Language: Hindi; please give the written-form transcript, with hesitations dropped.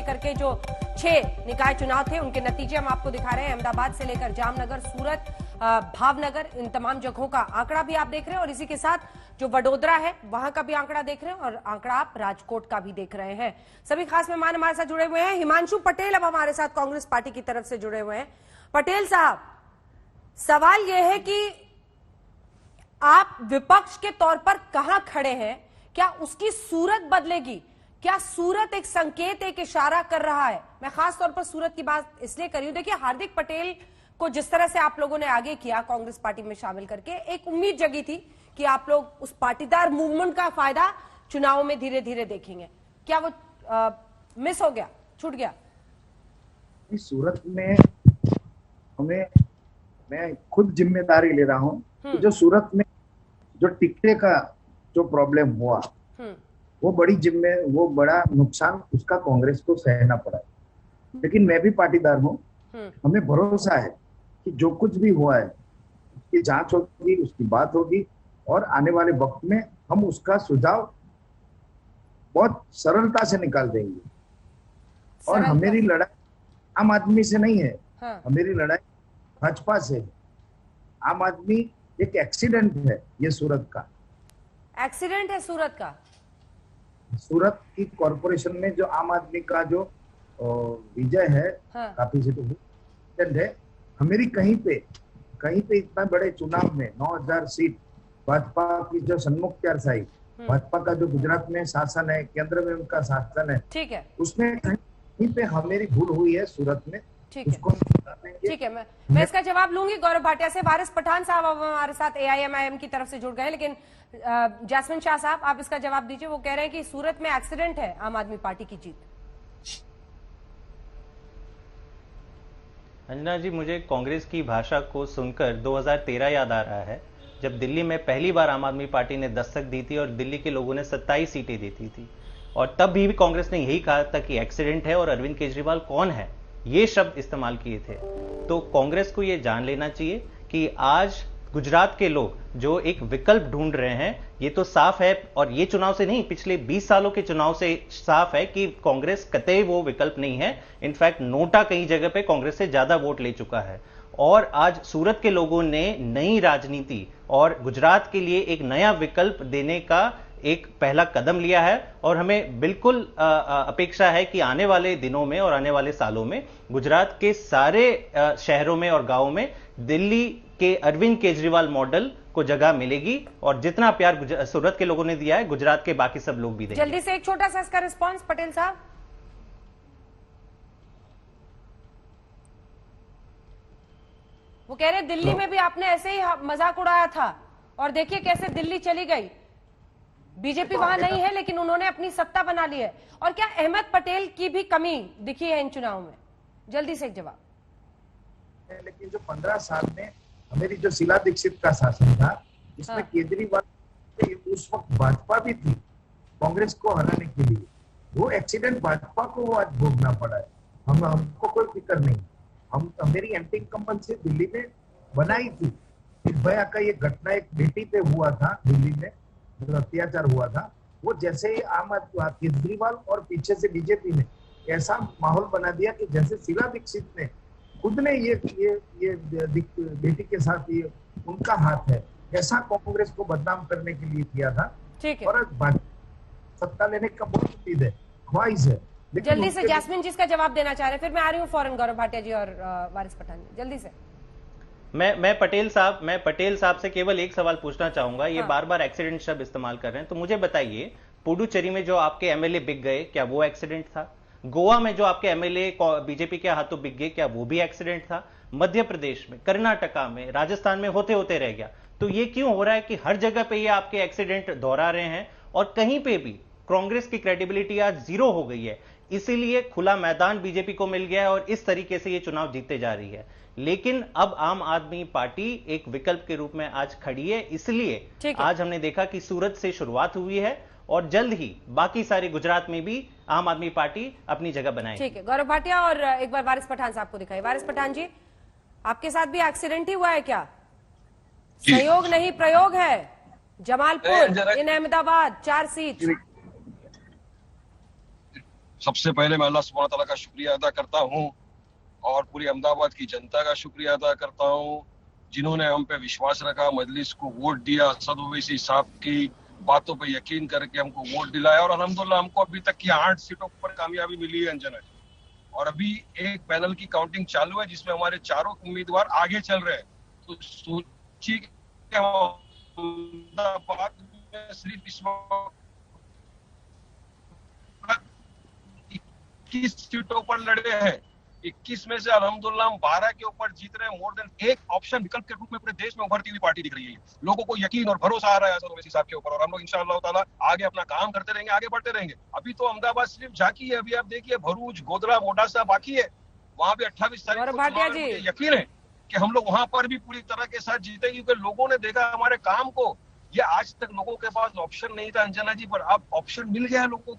लेकर के जो 6 निकाय चुनाव थे उनके नतीजे हम आपको दिखा रहे हैं। अहमदाबाद से लेकर जामनगर, सूरत, भावनगर, इन तमाम जगहों का आंकड़ा भी आप देख रहे हैं और इसी के साथ जो वडोदरा है वहां का भी आंकड़ा देख रहे हैं और आंकड़ा आप राजकोट का भी देख रहे हैं। सभी खास मेहमान हमारे साथ जुड़े हुए हैं। हिमांशु पटेल अब हमारे साथ कांग्रेस पार्टी की तरफ से जुड़े हुए हैं। पटेल साहब, सवाल यह है कि आप विपक्ष के तौर पर कहां खड़े हैं? क्या उसकी सूरत बदलेगी? क्या सूरत एक संकेत, एक इशारा कर रहा है? मैं खास तौर पर सूरत की बात इसलिए कर रही हूं, देखिए हार्दिक पटेल को जिस तरह से आप लोगों ने आगे किया कांग्रेस पार्टी में शामिल करके, एक उम्मीद जगी थी कि आप लोग उस पाटीदार मूवमेंट का फायदा चुनाव में धीरे धीरे देखेंगे। क्या वो मिस हो गया, छूट गया? सूरत में मैं खुद जिम्मेदारी ले रहा हूं कि जो सूरत में जो टिकटे का जो प्रॉब्लम हुआ वो बड़ा नुकसान उसका कांग्रेस को सहना पड़ा। लेकिन मैं भी पाटीदार हूं, हमें भरोसा है कि जो कुछ भी हुआ है उसकी जांच होगी, उसकी बात होगी और आने वाले वक्त में हम उसका सुझाव बहुत सरलता से निकाल देंगे। और हमारी लड़ाई आम आदमी से नहीं है, हमारी लड़ाई भाजपा से है। आम आदमी एक एक्सीडेंट है, ये सूरत का एक्सीडेंट है। सूरत की कॉरपोरेशन में जो आम आदमी का जो विजय है, काफी सीटों है। हमारी कहीं पे इतना बड़े चुनाव में 9000 सीट भाजपा की जो सन्मुख प्यारसाई, भाजपा का जो गुजरात में शासन है, केंद्र में उनका शासन है, ठीक है, उसमें कहीं पे हमारी भूल हुई है सूरत में। ठीक है, मैं इसका जवाब लूंगी गौरव भाटिया से। वारिस पठान साहब अब हमारे साथ AIMIM की तरफ से जुड़ गए, लेकिन जैस्मिन शाह साहब आप इसका जवाब दीजिए। वो कह रहे हैं कि सूरत में एक्सीडेंट है आम आदमी पार्टी की जीत। अंजना जी, मुझे कांग्रेस की भाषा को सुनकर 2013 याद आ रहा है, जब दिल्ली में पहली बार आम आदमी पार्टी ने दस्तक दी थी और दिल्ली के लोगों ने 27 सीटें दी थी और तब भी कांग्रेस ने यही कहा था कि एक्सीडेंट है और अरविंद केजरीवाल कौन है, ये शब्द इस्तेमाल किए थे। तो कांग्रेस को ये जान लेना चाहिए कि आज गुजरात के लोग जो एक विकल्प ढूंढ रहे हैं, ये तो साफ है और ये चुनाव से नहीं, पिछले 20 सालों के चुनाव से साफ है कि कांग्रेस कतई वो विकल्प नहीं है। इनफैक्ट नोटा कई जगह पे कांग्रेस से ज्यादा वोट ले चुका है और आज सूरत के लोगों ने नई राजनीति और गुजरात के लिए एक नया विकल्प देने का एक पहला कदम लिया है और हमें बिल्कुल अपेक्षा है कि आने वाले दिनों में और आने वाले सालों में गुजरात के सारे शहरों में और गांवों में दिल्ली के अरविंद केजरीवाल मॉडल को जगह मिलेगी और जितना प्यार सूरत के लोगों ने दिया है, गुजरात के बाकी सब लोग भी देंगे। जल्दी से एक छोटा सा इसका रिस्पॉन्स पटेल साहब। वो कह रहे दिल्ली में भी आपने ऐसे ही मजाक उड़ाया था और देखिए कैसे दिल्ली चली गई। बीजेपी वहां नहीं है लेकिन उन्होंने अपनी सत्ता बना ली है। और क्या अहमद पटेल की भी कमी दिखी है इन चुनाव में? जल्दी से एक जवाब। लेकिन जो 15 साल में हमारी जो शीला दीक्षित का शासन था, इसमें केजरीवाल उस वक्त भाजपा भी थी कांग्रेस को हराने के लिए। वो एक्सीडेंट भाजपा को आज भोगना पड़ा है। हमको कोई फिक्र नहीं। मेरी एंटी इनकम्बेंसी दिल्ली में बनाई थी। निर्भया का ये घटना एक बेटी पे हुआ था दिल्ली में, जो अत्याचार हुआ था, वो जैसे ही केजरीवाल और पीछे से बीजेपी ने ऐसा माहौल बना दिया कि जैसे शीला दीक्षित ने खुद ने ये बेटी के साथ ये उनका हाथ है, ऐसा कांग्रेस को बदनाम करने के लिए किया था। ठीक है, और सत्ता लेने का बहुत उम्मीद है, ख्वाहिश है। जल्दी से जैस्मिन जी इसका जवाब देना चाह रहे हैं, फिर मैं आ रही हूँ फौरन गौरव भाटिया जी और वारिस पठान जी, जल्दी से। मैं पटेल साहब से केवल एक सवाल पूछना चाहूंगा। ये बार बार एक्सीडेंट शब्द इस्तेमाल कर रहे हैं, तो मुझे बताइए, पुडुचेरी में जो आपके एमएलए बिक गए, क्या वो एक्सीडेंट था? गोवा में जो आपके एमएलए बीजेपी के हाथों बिक गए, क्या वो भी एक्सीडेंट था? मध्य प्रदेश में, कर्नाटका में, राजस्थान में होते होते रह गया। तो ये क्यों हो रहा है कि हर जगह पे ये आपके एक्सीडेंट दोहरा रहे हैं और कहीं पे भी कांग्रेस की क्रेडिबिलिटी आज जीरो हो गई है? इसीलिए खुला मैदान बीजेपी को मिल गया है और इस तरीके से ये चुनाव जीतते जा रही है। लेकिन अब आम आदमी पार्टी एक विकल्प के रूप में आज खड़ी है, इसलिए आज हमने देखा कि सूरत से शुरुआत हुई है और जल्द ही बाकी सारे गुजरात में भी आम आदमी पार्टी अपनी जगह बनाएगी। ठीक है, गौरव भाटिया और एक बार वारिस पठान साहब को दिखाई। वारिस पठान जी, आपके साथ भी एक्सीडेंट ही हुआ है क्या? सहयोग नहीं प्रयोग है। जमालपुर इन अहमदाबाद 4 सीट। सबसे पहले मैं अल्लाह सुब्हान तआला का शुक्रिया अदा करता हूँ और पूरी अहमदाबाद की जनता का शुक्रिया अदा करता हूँ जिन्होंने हम पे विश्वास रखा, मजलिस को वोट दिया, असद ओवैसी साहब की बातों पे यकीन करके हमको वोट दिलाया और अल्हम्दुलिल्लाह हमको अभी तक की 8 सीटों पर कामयाबी मिली है अंजना जी। और अभी एक पैनल की काउंटिंग चालू है जिसमें हमारे चारों उम्मीदवार आगे चल रहे हैं। तो सोचिए कि अहमदाबाद में सिर्फ इस वक्त 21 सीटों पर लड़े हैं। 21 में से अल्हम्दुलिल्लाह हम 12 के ऊपर जीत रहे हैं। मोर देन एक ऑप्शन विकल्प के रूप में पूरे देश में उभरती हुई पार्टी दिख रही है। लोगों को यकीन और भरोसा आ रहा है असद ओवैसी साहब के ऊपर और हम लोग इंशाअल्लाह ताला आगे अपना काम करते रहेंगे, आगे बढ़ते रहेंगे। अभी तो अहमदाबाद सिर्फ झांकी है, अभी आप देखिए भरूच, गोधरा, मोडासा बाकी है। वहां भी 28 तारीख को भाटिया चुनाव है। जी। मुझे यकीन है कि हम लोग वहां पर भी पूरी तरह के साथ जीतेंगे क्योंकि लोगों ने देखा हमारे काम को। ये आज तक लोगों के पास ऑप्शन नहीं था अंजना जी, पर अब ऑप्शन मिल गया है लोगों को।